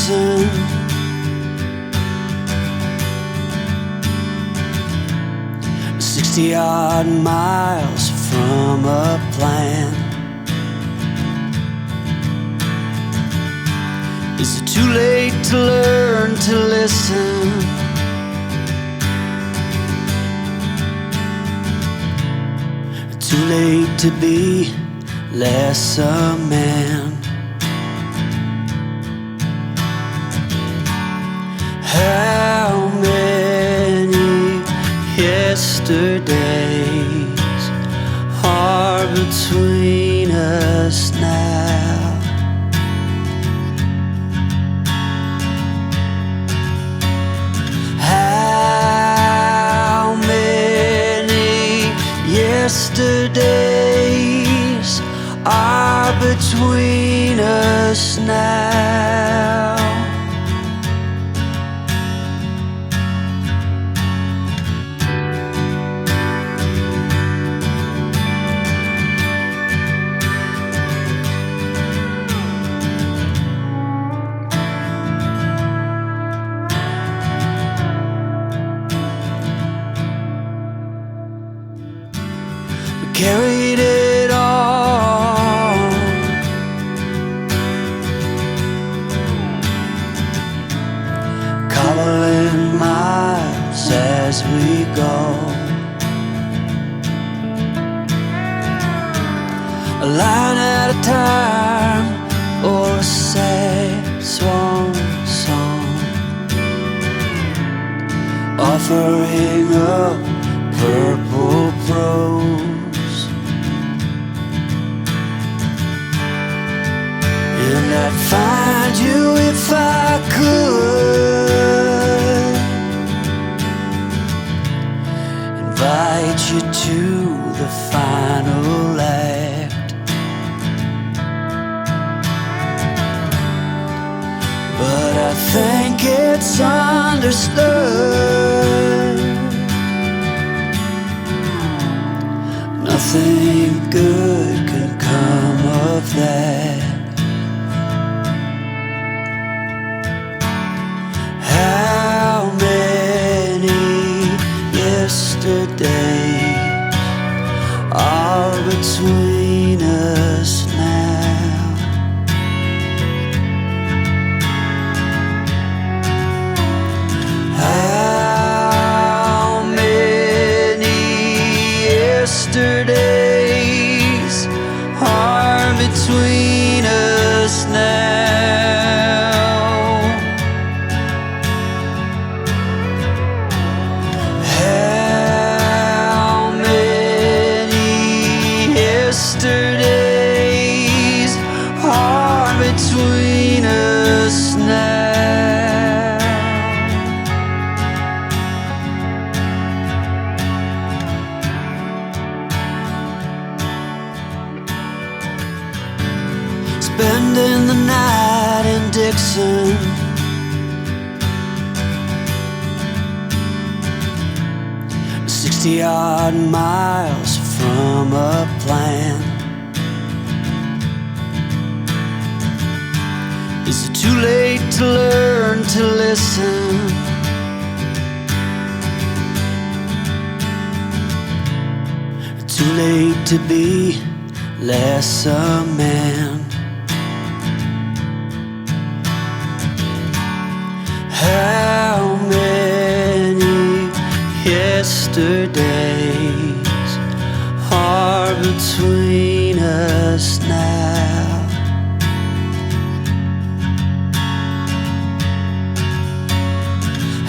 Dixon. 60-odd miles from a plan. Is it too late to learn to listen? Too late to be less a man. How many yesterdays are between us now? How many yesterdays are between us now? Carried it on, cobbling miles as we go, a line at a time, or a sad swan song, offering up purple prose. And I'd find you if I could, invite you to the final act. But I think it's understood nothing good can come of that. How many yesterdays are between us now? How many yesterdays are between us now? Yesterdays are between us now. Spending the night in Dixon, "60-odd miles from a plan." Is it too late to learn to listen? Too late to be less a man? How many yesterdays are between us now?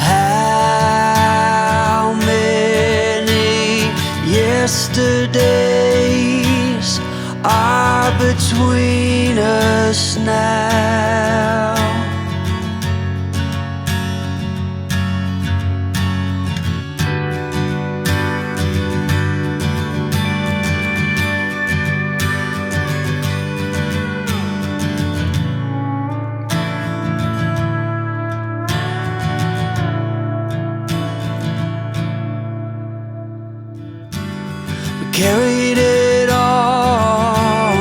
How many yesterdays are between us now? Carried it on,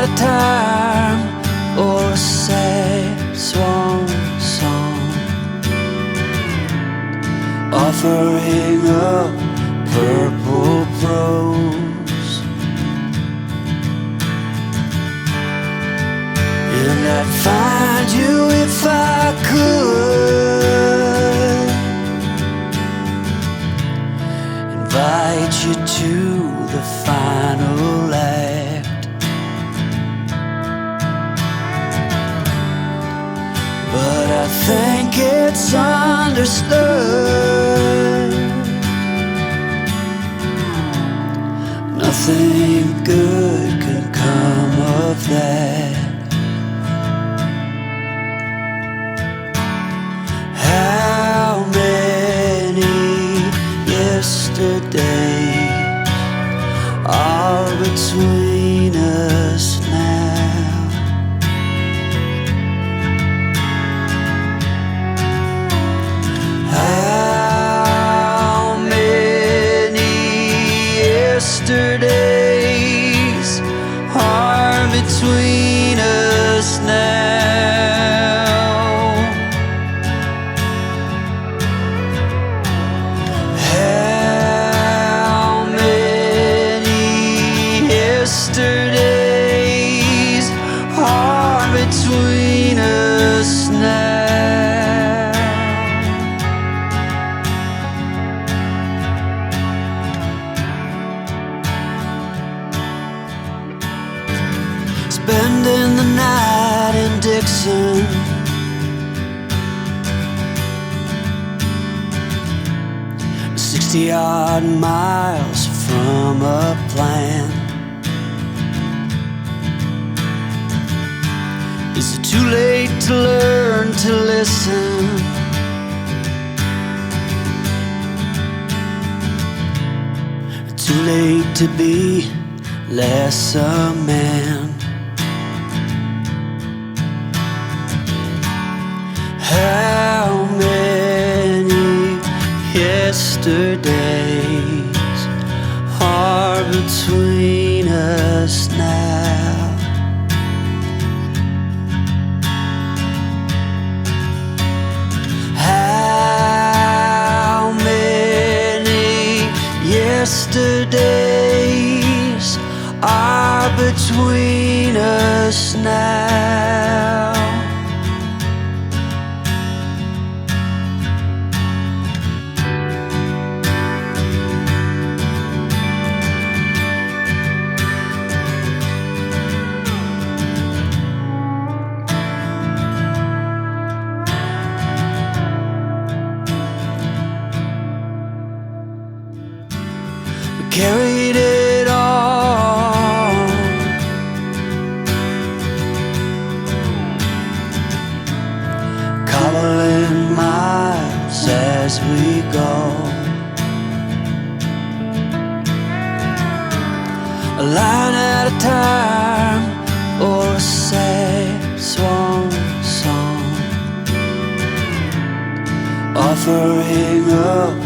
at a time, or a sad swan song, offering up purple prose. And I'd find you if I could, invite you to the final act. But I think it's understood, nothing good can come of that. How many yesterdays are between us now? How many yesterdays are between us now? How many yesterdays are between us now? Spending the night in Dixon, 60-odd miles from a plan. Is it too late to learn to listen? Too late to be less a man? How many yesterdays are between us now? How many yesterdays are between us now? Carried it on, cobbling miles as we go, a line at a time, or a sad swan song, offering up